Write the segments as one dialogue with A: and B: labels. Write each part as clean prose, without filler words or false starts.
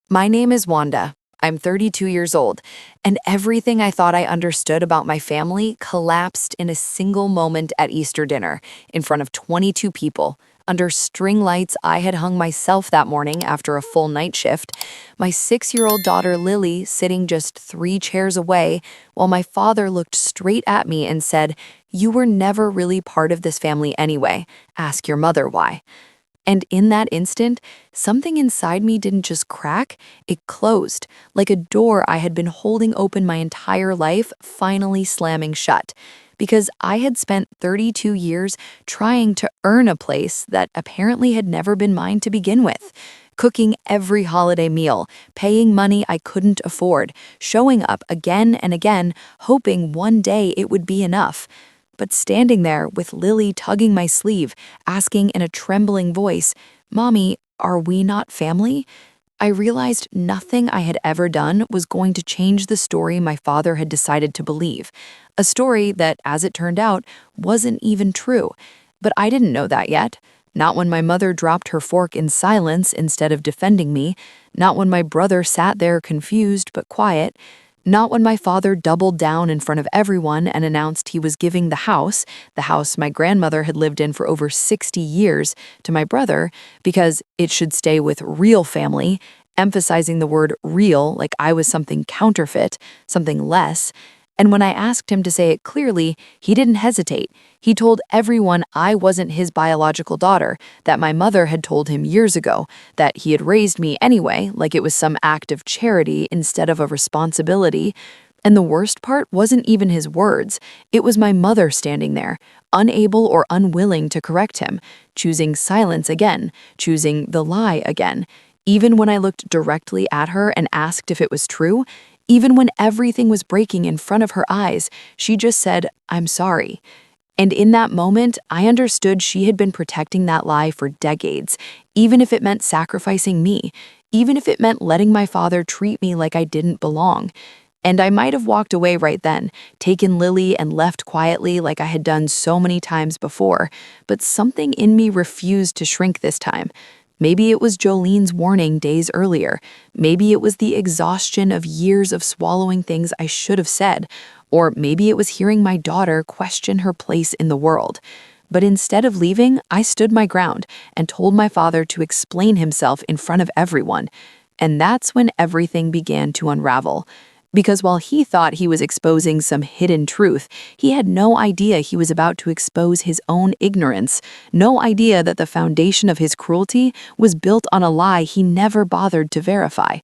A: My name is Wanda. I'm 32 years old, and everything I thought I understood about my family collapsed in a single moment at Easter dinner in front of 22 people. Under string lights I had hung myself that morning after a full night shift, my 6-year-old daughter Lily sitting just 3 chairs away, while my father looked straight at me and said, "You were never really part of this family anyway. Ask your mother why." And in that instant, something inside me didn't just crack, it closed, like a door I had been holding open my entire life finally slamming shut. Because I had spent 32 years trying to earn a place that apparently had never been mine to begin with. Cooking every holiday meal, paying money I couldn't afford, showing up again and again, hoping one day it would be enough. But standing there with Lily tugging my sleeve, asking in a trembling voice, "Mommy, are we not family?" I realized nothing I had ever done was going to change the story my father had decided to believe. A story that, as it turned out, wasn't even true. But I didn't know that yet. Not when my mother dropped her fork in silence instead of defending me. Not when my brother sat there confused but quiet. Not when my father doubled down in front of everyone and announced he was giving the house my grandmother had lived in for over 60 years, to my brother because it should stay with real family, emphasizing the word real like I was something counterfeit, something less. And when I asked him to say it clearly, he didn't hesitate. He told everyone I wasn't his biological daughter, that my mother had told him years ago, that he had raised me anyway, like it was some act of charity instead of a responsibility. And the worst part wasn't even his words. It was my mother standing there, unable or unwilling to correct him, choosing silence again, choosing the lie again. Even when I looked directly at her and asked if it was true, even when everything was breaking in front of her eyes, she just said, "I'm sorry." And in that moment, I understood she had been protecting that lie for decades, even if it meant sacrificing me, even if it meant letting my father treat me like I didn't belong. And I might have walked away right then, taken Lily and left quietly like I had done so many times before, but something in me refused to shrink this time. Maybe it was Jolene's warning days earlier. Maybe it was the exhaustion of years of swallowing things I should have said. Or maybe it was hearing my daughter question her place in the world. But instead of leaving, I stood my ground and told my father to explain himself in front of everyone. And that's when everything began to unravel. Because while he thought he was exposing some hidden truth, he had no idea he was about to expose his own ignorance, no idea that the foundation of his cruelty was built on a lie he never bothered to verify.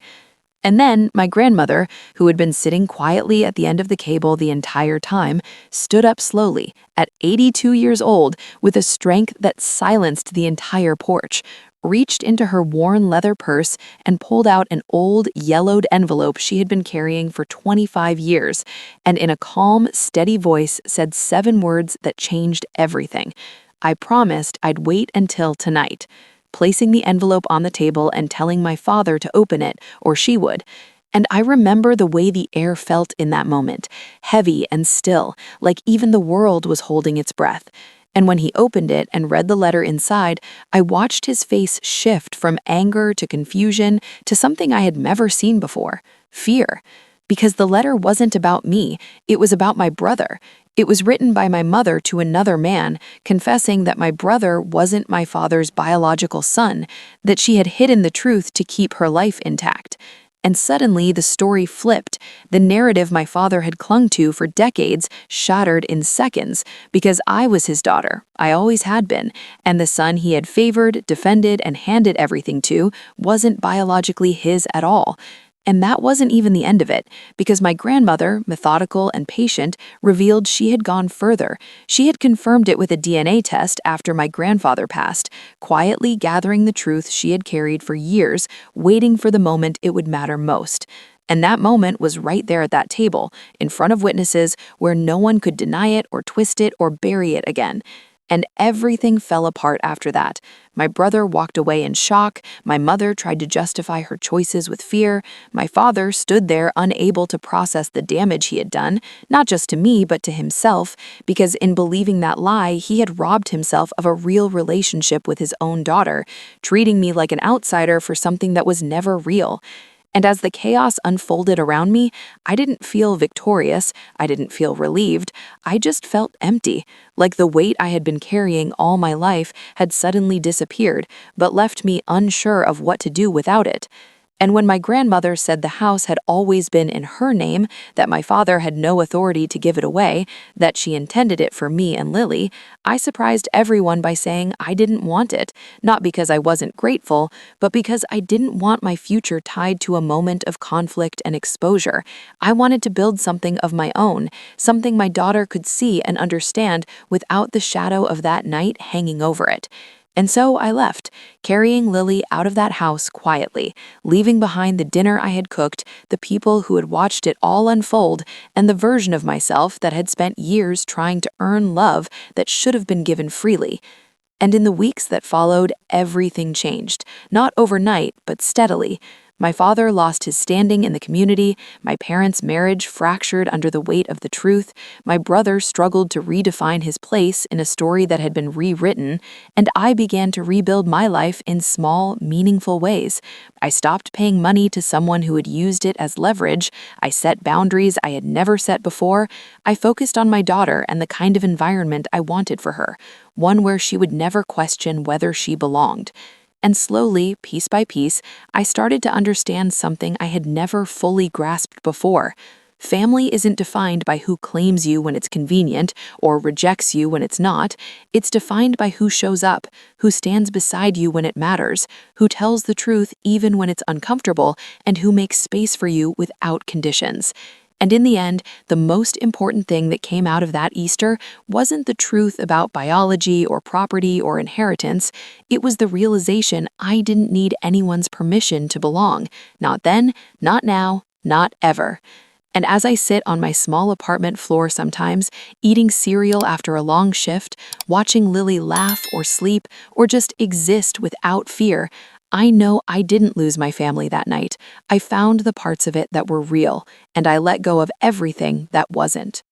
A: And then my grandmother, who had been sitting quietly at the end of the cable the entire time, stood up slowly, at 82 years old, with a strength that silenced the entire porch, reached into her worn leather purse and pulled out an old, yellowed envelope she had been carrying for 25 years, and in a calm, steady voice said 7 words that changed everything. I promised I'd wait until tonight, placing the envelope on the table and telling my father to open it, or she would. And I remember the way the air felt in that moment, heavy and still, like even the world was holding its breath. And when he opened it and read the letter inside, I watched his face shift from anger to confusion to something I had never seen before, fear. Because the letter wasn't about me, it was about my brother. It was written by my mother to another man, confessing that my brother wasn't my father's biological son, that she had hidden the truth to keep her life intact. And suddenly the story flipped. The narrative my father had clung to for decades shattered in seconds because I was his daughter. I always had been. And the son he had favored, defended, and handed everything to wasn't biologically his at all. And that wasn't even the end of it, because my grandmother, methodical and patient, revealed she had gone further. She had confirmed it with a DNA test after my grandfather passed, quietly gathering the truth she had carried for years, waiting for the moment it would matter most. And that moment was right there at that table, in front of witnesses, where no one could deny it or twist it or bury it again. And everything fell apart after that. My brother walked away in shock, my mother tried to justify her choices with fear, my father stood there unable to process the damage he had done, not just to me but to himself, because in believing that lie, he had robbed himself of a real relationship with his own daughter, treating me like an outsider for something that was never real. And as the chaos unfolded around me, I didn't feel victorious, I didn't feel relieved, I just felt empty, like the weight I had been carrying all my life had suddenly disappeared, but left me unsure of what to do without it. And when my grandmother said the house had always been in her name, that my father had no authority to give it away, that she intended it for me and Lily, I surprised everyone by saying I didn't want it, not because I wasn't grateful, but because I didn't want my future tied to a moment of conflict and exposure. I wanted to build something of my own, something my daughter could see and understand without the shadow of that night hanging over it. And so I left, carrying Lily out of that house quietly, leaving behind the dinner I had cooked, the people who had watched it all unfold, and the version of myself that had spent years trying to earn love that should have been given freely. And in the weeks that followed, everything changed, not overnight, but steadily. My father lost his standing in the community, my parents' marriage fractured under the weight of the truth, my brother struggled to redefine his place in a story that had been rewritten, and I began to rebuild my life in small, meaningful ways. I stopped paying money to someone who had used it as leverage, I set boundaries I had never set before, I focused on my daughter and the kind of environment I wanted for her, one where she would never question whether she belonged. And slowly, piece by piece, I started to understand something I had never fully grasped before. Family isn't defined by who claims you when it's convenient or rejects you when it's not. It's defined by who shows up, who stands beside you when it matters, who tells the truth even when it's uncomfortable, and who makes space for you without conditions. And in the end, the most important thing that came out of that Easter wasn't the truth about biology or property or inheritance. It was the realization I didn't need anyone's permission to belong. Not then, not now, not ever. And as I sit on my small apartment floor sometimes, eating cereal after a long shift, watching Lily laugh or sleep or just exist without fear, I know I didn't lose my family that night. I found the parts of it that were real, and I let go of everything that wasn't.